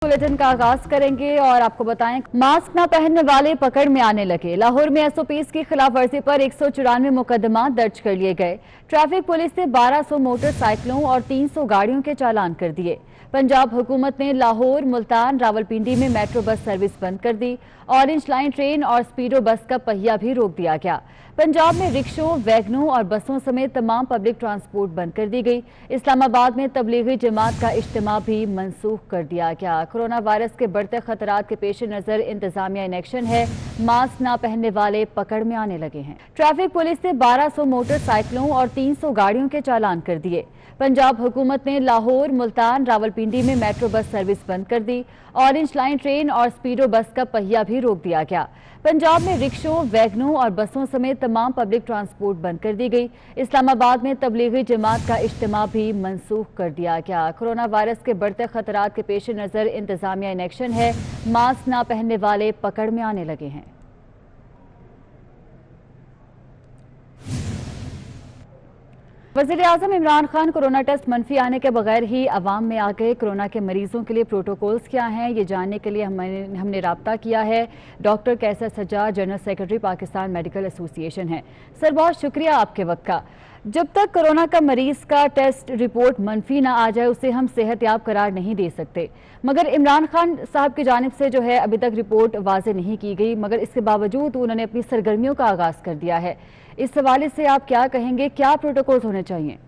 Bulletin का आगाज करेंगे और आपको बताएं, मास्क न पहनने वाले पकड़ में आने लगे। लाहौर में एसओपीज की खिलाफ वर्जी पर 194 मुकदमा दर्ज कर लिए गए। ट्रैफिक पुलिस ने 1200 मोटरसाइकिलों और 300 गाड़ियों के चालान कर दिए। पंजाब हुकूमत ने लाहौर, मुल्तान, रावलपिंडी में मेट्रो बस सर्विस बंद कर दी। ऑरेंज लाइन ट्रेन और स्पीडो बस का पहिया भी रोक दिया गया। पंजाब में रिक्शों, वैगनों और बसों समेत तमाम पब्लिक ट्रांसपोर्ट बंद कर दी गई। इस्लामाबाद में तबलीगी जमात का इज्तिमा भी मनसूख कर दिया गया। कोरोना वायरस के बढ़ते खतरात के पेश नजर इंतजामिया इन एक्शन है। मास्क न पहनने वाले पकड़ में आने लगे हैं। ट्रैफिक पुलिस ने 1200 मोटरसाइकिलों और 300 गाड़ियों के चालान कर दिए। पंजाब हुकूमत ने लाहौर, मुल्तान, रावलपिंडी में मेट्रो बस सर्विस बंद कर दी। ऑरेंज लाइन ट्रेन और स्पीडो बस का पहिया भी रोक दिया गया। पंजाब में रिक्शों, वैगनों और बसों समेत तमाम पब्लिक ट्रांसपोर्ट बंद कर दी गई। इस्लामाबाद में तबलीगी जमात का इज्तिमा भी मनसूख कर दिया गया। कोरोना वायरस के बढ़ते खतरात के पेश नजर इंतजामिया इन एक्शन है। मास्क न पहनने वाले पकड़ में आने लगे हैं। वज़ीर-ए-आज़म इमरान खान कोरोना टेस्ट मनफी आने के बगैर ही अवाम में आ गए। कोरोना के मरीजों के लिए प्रोटोकॉल्स क्या हैं, ये जानने के लिए हमने राब्ता किया है। Doctor Qaiser Sajjad, general secretary Pakistan medical association हैं। सर, बहुत शुक्रिया आपके वक्त का। जब तक कोरोना का मरीज का टेस्ट रिपोर्ट मनफी ना आ जाए उसे हम सेहतयाब करार नहीं दे सकते, मगर इमरान खान साहब की जानिब से जो है अभी तक रिपोर्ट वाज़े नहीं की गई, मगर इसके बावजूद उन्होंने अपनी सरगर्मियों का आगाज कर दिया है। इस हवाले से आप क्या कहेंगे, क्या प्रोटोकॉल होने चाहिए?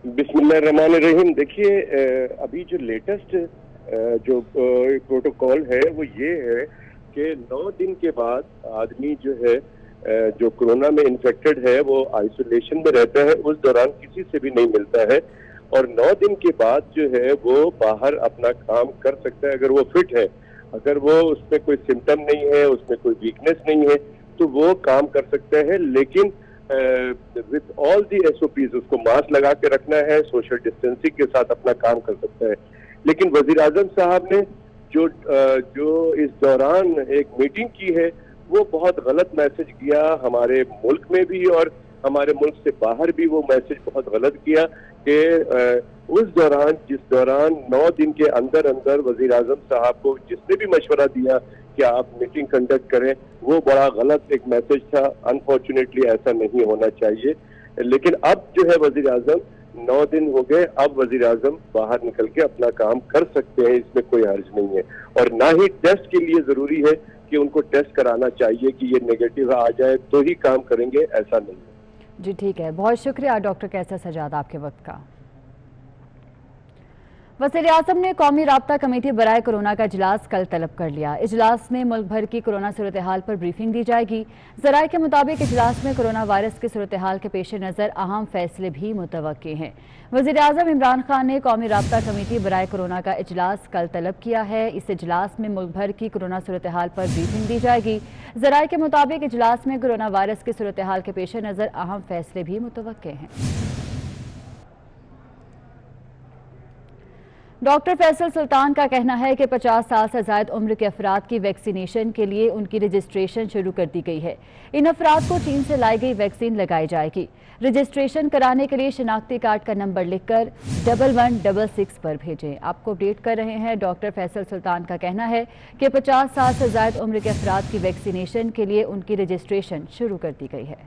बिस्मिल्लाहिर्रहमानिर्रहीम। देखिए, अभी जो लेटेस्ट जो प्रोटोकॉल है वो ये है कि 9 दिन के बाद आदमी जो है जो कोरोना में इन्फेक्टेड है वो आइसोलेशन में रहता है, उस दौरान किसी से भी नहीं मिलता है और 9 दिन के बाद जो है वो बाहर अपना काम कर सकता है अगर वो फिट है। अगर वो उसमें कोई सिम्टम नहीं है, उसमें कोई वीकनेस नहीं है तो वो काम कर सकता है। लेकिन विद ऑल दी एसओपीज उसको मास्क लगा के रखना है, सोशल डिस्टेंसिंग के साथ अपना काम कर सकता है। लेकिन वजीर आजम साहब ने जो इस दौरान एक मीटिंग की है वो बहुत गलत मैसेज किया, हमारे मुल्क में भी और हमारे मुल्क से बाहर भी वो मैसेज बहुत गलत किया कि जिस दौरान 9 दिन के अंदर अंदर वजीर आजम साहब को जिसने भी मशवरा दिया कि आप मीटिंग कंडक्ट करें, वो बड़ा गलत एक मैसेज था। अनफॉर्चुनेटली ऐसा नहीं होना चाहिए। लेकिन अब जो है वजीर आजम 9 दिन हो गए, अब वजीर आजम बाहर निकल के अपना काम कर सकते हैं, इसमें कोई हर्ज नहीं है। और ना ही टेस्ट के लिए जरूरी है कि उनको टेस्ट कराना चाहिए कि ये नेगेटिव आ जाए तो ही काम करेंगे, ऐसा नहीं है। जी ठीक है, बहुत शुक्रिया डॉक्टर कैसर सज्जाद आपके वक्त का। वज़ीर-ए-आज़म ने कौमी राब्ता कमेटी बराए कोरोना का इजलास कल तलब कर लिया। इजलास में मुल्क भर की कोरोना सूरत हाल पर ब्रीफिंग दी जाएगी। ज़राए के मुताबिक इजलास में कोरोना वायरस की सूरत हाल के पेश नज़र अहम फैसले भी मुतवक्के हैं। वज़ीर-ए-आज़म इमरान खान ने कौमी राब्ता कमेटी बराए कोरोना का इजलास कल तलब किया है। इस इजलास में मुल्क भर की कोरोना सूरत हाल पर ब्रीफिंग दी जाएगी। ज़राए के मुताबिक इजलास में कोरोना वायरस की सूरत हाल के पेश नज़र अहम फैसले भी मुतवक्के हैं। डॉक्टर फैसल सुल्तान का कहना है कि 50 साल से ज़ायद उम्र के अफराद की वैक्सीनेशन के लिए उनकी रजिस्ट्रेशन शुरू कर दी गई है। इन अफराद को चीन से लाई गई वैक्सीन लगाई जाएगी। रजिस्ट्रेशन कराने के लिए शनाख्ती कार्ड का नंबर लिखकर 1166 पर भेजें। आपको अपडेट कर रहे हैं। डॉक्टर फैसल सुल्तान का कहना है कि 50 साल से ज़ायद उम्र के अफराद की वैक्सीनेशन के लिए उनकी रजिस्ट्रेशन शुरू कर दी गई है।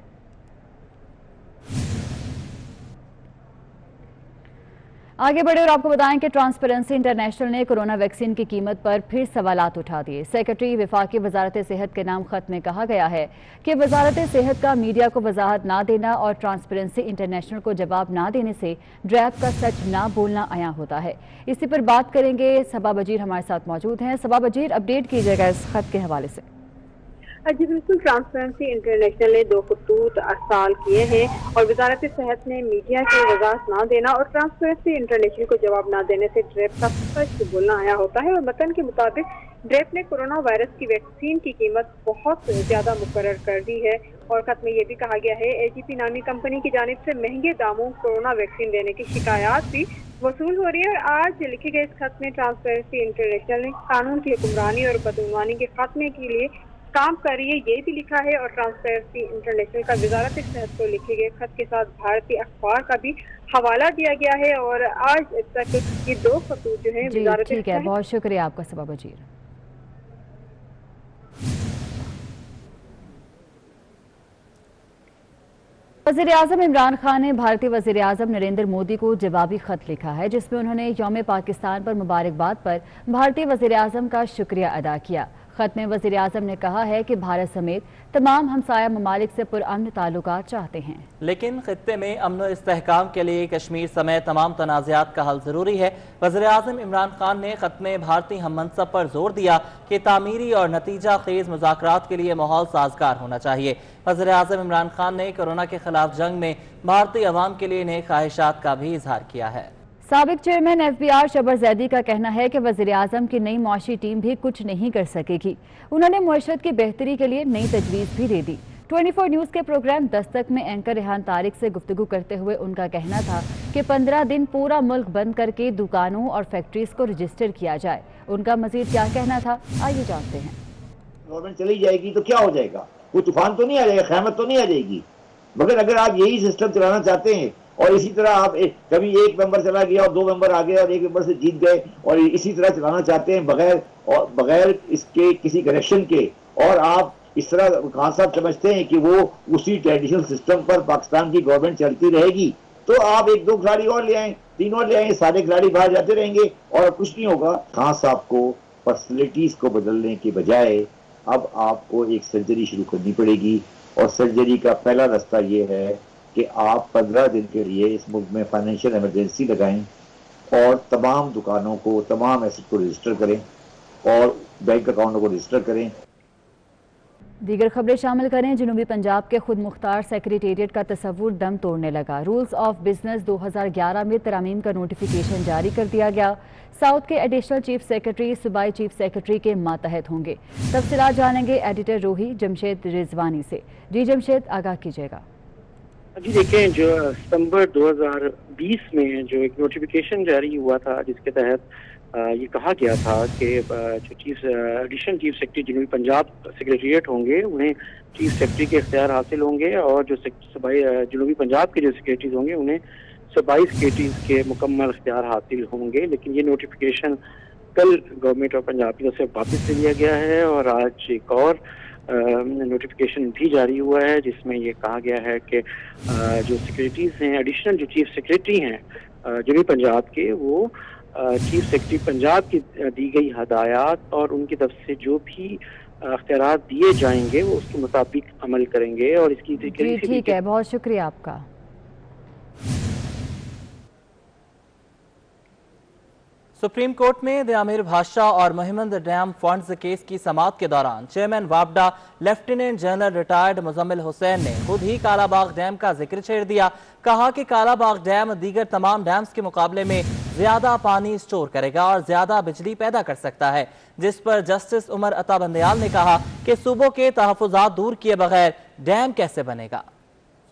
आगे बढ़े और आपको बताएं कि ट्रांसपेरेंसी इंटरनेशनल ने कोरोना वैक्सीन की कीमत पर फिर सवालात उठा दिए। सेक्रेटरी वफाकी वजारत सेहत के नाम खत में कहा गया है कि वजारत सेहत का मीडिया को वजाहत ना देना और ट्रांसपेरेंसी इंटरनेशनल को जवाब ना देने से ड्रैप का सच ना बोलना आया होता है। इसी पर बात करेंगे। सबा बजीर हमारे साथ मौजूद हैं। सबा बजीर, अपडेट कीजिएगा इस खत के हवाले से। जी बिल्कुल, ट्रांसपेरेंसी इंटरनेशनल ने 2 खतूत अरसाल किए हैं और वजारत सेहत ने मीडिया को वजाहत ना देना और ट्रांसपेरेंसी इंटरनेशनल को जवाब ना देने से ड्रेप का सच बोलना आया होता है। और मतन के मुताबिक ड्रेप ने कोरोना वायरस की वैक्सीन की कीमत बहुत ज्यादा मुकर्रर कर दी है और खत में यह भी कहा गया है एजीपी नामी कंपनी की जानिब से महंगे दामों कोरोना वैक्सीन देने की शिकायत भी वसूल हो रही है। और आज लिखे गए इस खत में ट्रांसपेरेंसी इंटरनेशनल ने कानून की हुक्मरानी और बदउनवानी के खात्मे के लिए काम कर रही है, ये भी लिखा है। और ट्रांसपेरेंसी इंटरनेशनल का वजारत सेहत को लिखे गए खत के साथ भारतीय अखबार का भी हवाला दिया गया है। और आज तक ये 2 खतूत जो है वजारत ठीक है, बहुत शुक्रिया आपका सबा वजीर। वज़ीर-ए-आज़म इमरान खान ने भारतीय वज़ीर-ए-आज़म नरेंद्र मोदी को जवाबी खत लिखा है, जिसमें उन्होंने यौम पाकिस्तान पर मुबारकबाद पर भारतीय वज़ीर-ए-आज़म का शुक्रिया अदा किया। खत में वज़ीर-ए-आज़म ने कहा है कि भारत समेत तमाम हमसाया ममालिक से पुरअमन ताल्लुकात चाहते हैं, लेकिन खित्ते में अमन और इस्तेहकाम के लिए कश्मीर समेत तमाम तनाज़ात का हल ज़रूरी है। वज़ीर-ए-आज़म इमरान खान ने खत में भारतीय हम मनसब पर जोर दिया कि तामीरी और नतीजा खेज मुज़ाकरात के लिए माहौल साजगार होना चाहिए। वज़ीर-ए-आज़म इमरान खान ने कोरोना के खिलाफ जंग में भारतीय अवाम के लिए नेक ख्वाहिशात का भी इजहार किया है। साबिक चेयरमैन FBR शबर जैदी का कहना है कि वज़ीर-ए-आज़म की नई मुआशी टीम भी कुछ नहीं कर सकेगी। उन्होंने मुआशरत की बेहतरी के लिए नई तजवीज़ भी दे दी। 24 न्यूज़ के प्रोग्राम दस्तक में एंकर रेहान तारिक से गुफ्तगू करते हुए उनका कहना था कि 15 दिन पूरा मुल्क बंद करके दुकानों और फैक्ट्रीज को रजिस्टर किया जाए। उनका मजीद क्या कहना था, आइए जानते हैं। गवर्नमेंट चली जाएगी तो क्या हो जाएगा? कोई तूफान तो नहीं आ जाएगा, क़यामत तो नहीं आ जाएगी। मगर अगर आप यही सिस्टम चलाना चाहते हैं और इसी तरह आप कभी एक मेंबर चला गया और 2 मेंबर आ गए और 1 मेंबर से जीत गए और इसी तरह चलाना चाहते हैं बगैर इसके किसी करेक्शन के, और आप इस तरह खान साहब समझते हैं कि वो उसी ट्रेडिशनल सिस्टम पर पाकिस्तान की गवर्नमेंट चलती रहेगी, तो आप 1-2 खिलाड़ी और ले आए, 3 और ले आए, सारे खिलाड़ी बाहर जाते रहेंगे और कुछ नहीं होगा। खान साहब को फैसिलिटीज को बदलने के बजाय अब आपको एक सर्जरी शुरू करनी पड़ेगी, और सर्जरी का पहला रास्ता ये है कि आप 15 दिन के लिए इस मुल्क में फाइनेंशियल इमरजेंसी लगाएं और तमाम दुकानों को, तमाम एसेट को रजिस्टर करें और बैंक अकाउंटों को रजिस्टर करें। दीगर खबरें शामिल करें। जनूबी पंजाब के खुद मुख्तार सेक्रेटेरिएट का तस्वुर दम तोड़ने लगा। रूल्स ऑफ बिजनेस 2011 में तरमीम का नोटिफिकेशन जारी कर दिया गया। साउथ के एडिशनल चीफ सेक्रेटरी सूबाई चीफ सेक्रेटरी के मातहत होंगे। तफसीलात जानेंगे एडिटर रोही जमशेद रिजवानी से। जी जमशेद, आगाह कीजिएगा। जी देखें, जो सितंबर 2020 में जो एक नोटिफिकेशन जारी हुआ था जिसके तहत ये कहा गया था कि जो एडिशनल चीफ सेक्रेटरी जनूबी पंजाब सेक्रेटेरिएट होंगे उन्हें चीफ सेक्रेटरी के इख्तियार हासिल होंगे, और जो सूबाई जनूबी पंजाब के जो सेक्रेटरीज होंगे उन्हें सूबाई सेक्रेटरीज के मुकम्मल इख्तियार हासिल होंगे। लेकिन ये नोटिफिकेशन कल गवर्नमेंट ऑफ पंजाब की तरफ से वापस ले लिया गया है और आज एक और नोटिफिकेशन भी जारी हुआ है जिसमें ये कहा गया है कि जो सेक्रेटरीज हैं, एडिशनल जो चीफ सेक्रेटरी हैं जनूबी पंजाब के, वो चीफ सेक्रेटरी पंजाब की दी गई हदायत और उनकी तरफ से जो भी अख्तियार दिए जाएंगे वो उसके मुताबिक अमल करेंगे। और इसकी ठीक है, बहुत शुक्रिया आपका। सुप्रीम कोर्ट में दयामिर भाषा और मोहम्मद डैम फंड्स केस की समाअत के दौरान चेयरमैन वापडा lieutenant general retired Muzammil Hussain ने खुद ही कालाबाग डैम का जिक्र छेड़ दिया। कहा कि कालाबाग डैम दीगर तमाम डैम्स के मुकाबले में ज्यादा पानी स्टोर करेगा और ज्यादा बिजली पैदा कर सकता है, जिस पर जस्टिस उमर अता बंदयाल ने कहा कि सूबों के तहफुजात दूर किए बगैर डैम कैसे बनेगा।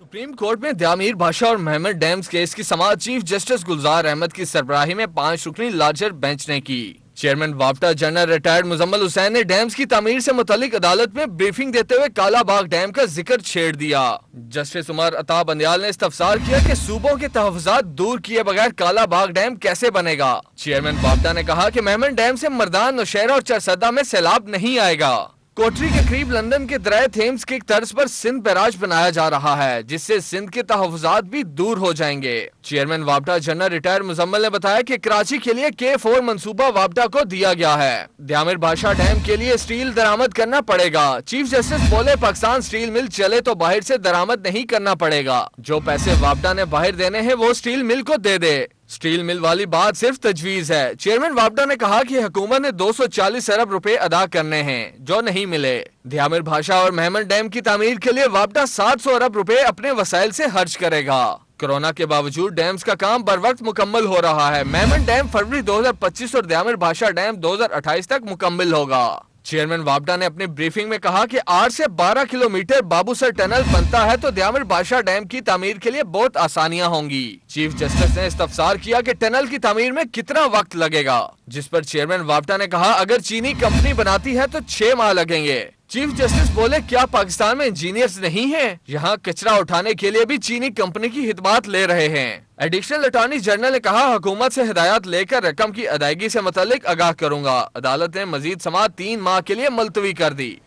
सुप्रीम कोर्ट में दयामीर भाषा और मोहम्मद डैम्स केस की समाअत चीफ जस्टिस गुलजार अहमद की सरबराही में 5 रुकनी लार्जर बेंच ने की। चेयरमैन वापडा जनरल रिटायर्ड मुजम्मिल हुसैन ने डैम्स की तामीर से मुतालिक अदालत में ब्रीफिंग देते हुए कालाबाग डैम का जिक्र छेड़ दिया। जस्टिस उमर अता बंदयाल ने इस्तफसार किया कि सूबों के तहफुजात दूर किए बगैर कालाबाग डैम कैसे बनेगा। चेयरमैन वापडा ने कहा कि मोहम्मद डैम से मर्दान, नौशहरा और चरसदा में सैलाब नहीं आएगा। कोटरी के करीब लंदन के दरिया थेम्स के तर्ज पर सिंध बैराज बनाया जा रहा है, जिससे सिंध के तहफुजात भी दूर हो जाएंगे। चेयरमैन वापडा जनरल रिटायर्ड मुजम्मिल ने बताया कि कराची के लिए K4 मंसूबा वापडा को दिया गया है। दयामिर भाषा डैम के लिए स्टील दरामद करना पड़ेगा। चीफ जस्टिस बोले पाकिस्तान स्टील मिल चले तो बाहर से दरामद नहीं करना पड़ेगा। जो पैसे वापडा ने बाहर देने हैं वो स्टील मिल को दे दे। स्टील मिल वाली बात सिर्फ तजवीज है। चेयरमैन वापडा ने कहा कि हुकूमत ने 240 अरब रुपए अदा करने हैं जो नहीं मिले। दयामिर भाषा और मोहम्मद डैम की तामीर के लिए वापडा 700 अरब रुपए अपने वसाइल से खर्च करेगा। कोरोना के बावजूद डैम्स का काम बर वक्त मुकम्मल हो रहा है। मोहम्मद डैम फरवरी 2025 और दयामिर भाषा डैम 2028 तक मुकम्मल होगा। चेयरमैन वापडा ने अपनी ब्रीफिंग में कहा कि 8 से 12 किलोमीटर बाबूसर टनल बनता है तो दयामिर भाषा डैम की तामीर के लिए बहुत आसानियां होंगी। चीफ जस्टिस ने इस्तफसार किया कि टनल की तामीर में कितना वक्त लगेगा, जिस पर चेयरमैन वापडा ने कहा अगर चीनी कंपनी बनाती है तो 6 माह लगेंगे। चीफ जस्टिस बोले, क्या पाकिस्तान में इंजीनियर्स नहीं हैं? यहाँ कचरा उठाने के लिए भी चीनी कंपनी की हिदमात ले रहे हैं। एडिशनल अटॉर्नी जनरल ने कहा, हुकूमत से हिदायत लेकर रकम की अदायगी से मुतालिक आगाह करूंगा। अदालत ने मजीद समाअत 3 माह के लिए मुलतवी कर दी।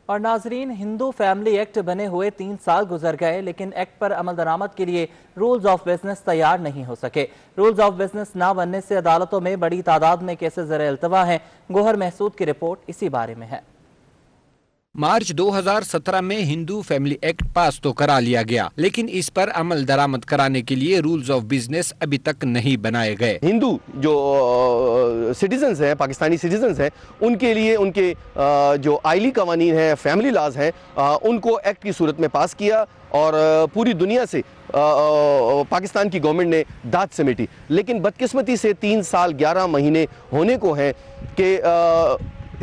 और नाजरीन, हिंदू फैमिली एक्ट बने हुए 3 साल गुजर गए, लेकिन एक्ट पर अमल दरामद के लिए रूल्स ऑफ बिजनेस तैयार नहीं हो सके। रूल्स ऑफ बिजनेस ना बनने से अदालतों में बड़ी तादाद में केसेस ज़र इल्तवा हैं। गोहर महसूद की रिपोर्ट इसी बारे में है। मार्च 2017 में हिंदू फैमिली एक्ट पास तो करा लिया गया, लेकिन इस पर अमल दरामद कराने के लिए रूल्स ऑफ बिजनेस अभी तक नहीं बनाए गए। हिंदू जो सिटीजन्स हैं, पाकिस्तानी सिटीजन्स हैं, उनके लिए उनके जो आइली कवानीन हैं, फैमिली लॉज हैं, उनको एक्ट की सूरत में पास किया और पूरी दुनिया से पाकिस्तान की गवर्नमेंट ने दाद समेटी। लेकिन बदकिस्मती से 3 साल 11 महीने होने को हैं कि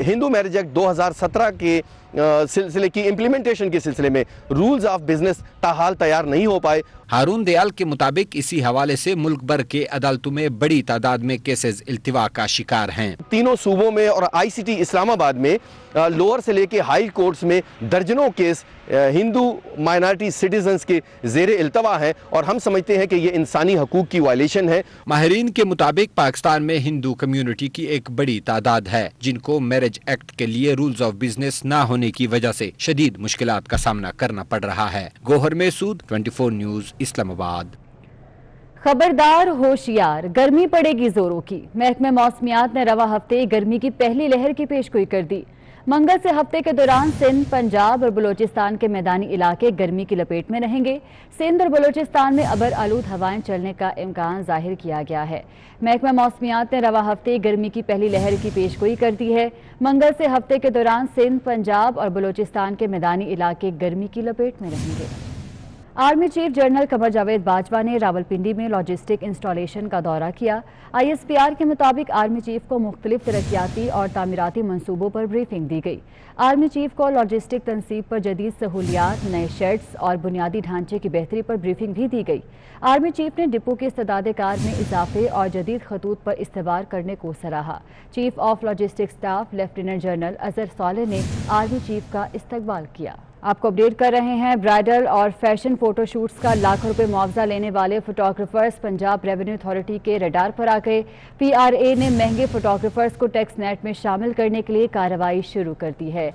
हिंदू मैरिज एक्ट 2017 के सिलसिले की इम्प्लीमेंटेशन के सिलसिले में रूल्स ऑफ बिजनेस ताहाल तैयार नहीं हो पाए। हारून दयाल के मुताबिक इसी हवाले से मुल्क भर के अदालतों में बड़ी तादाद में केसेस इल्तिवा का शिकार हैं। तीनों सूबों में और ICT इस्लामाबाद में लोअर से लेके हाई कोर्ट्स में दर्जनों केस हिंदू माइनॉरिटी सिटीजन्स के ज़ेरे इल्तवा हैं और हम समझते हैं कि ये इंसानी हकूक की वायलेशन है। माहिरीन के मुताबिक पाकिस्तान में हिंदू कम्युनिटी की एक बड़ी तादाद है जिनको मैरिज एक्ट के लिए रूल्स ऑफ बिजनेस ना होने की वजह से शदीद मुश्किलात का सामना करना पड़ रहा है। गोहर महसूद, 24 न्यूज़, इस्लामाबाद। खबरदार, होशियार, गर्मी पड़ेगी जोरों की। महकमे मौसमियात ने रवा हफ्ते गर्मी की पहली लहर की पेशगोई कर दी। मंगल से हफ्ते के दौरान सिंध, पंजाब और बलूचिस्तान के मैदानी इलाके गर्मी की लपेट में रहेंगे। सिंध और बलूचिस्तान में अबर आलूद हवाएं चलने का इम्कान जाहिर किया गया है। महकमा मौसमियात ने रवा हफ्ते गर्मी की पहली लहर की पेशगोई कर दी है। मंगल से हफ्ते के दौरान सिंध, पंजाब और बलूचिस्तान के मैदानी इलाके गर्मी की लपेट में रहेंगे। Army chief general Qamar Javed Bajwa ने रावलपिंडी में लॉजिस्टिक इंस्टॉलेशन का दौरा किया। ISPR के मुताबिक आर्मी चीफ को मुख्तलिफ तरक्याती और तामीराती मंसूबों पर ब्रीफिंग दी गई। आर्मी चीफ को लॉजिस्टिक तनसीब पर जदीद सहूलियात, नए शेड्स और बुनियादी ढांचे की बेहतरी पर ब्रीफिंग भी दी गई। आर्मी चीफ ने डिपो की इस्तेदाद कार में इजाफे और जदीद खतूत पर इस्तेमाल करने को सराहा। Chief of logistic staff lieutenant general Azhar साले ने आर्मी चीफ का इस्तकबाल किया। आपको अपडेट कर रहे हैं, ब्राइडल और फैशन फोटोशूट्स का लाखों रुपए मुआवजा लेने वाले फोटोग्राफर्स पंजाब रेवेन्यू अथॉरिटी के रडार पर आ गए। PRA ने महंगे फोटोग्राफर्स को टैक्स नेट में शामिल करने के लिए कार्रवाई शुरू कर दी है।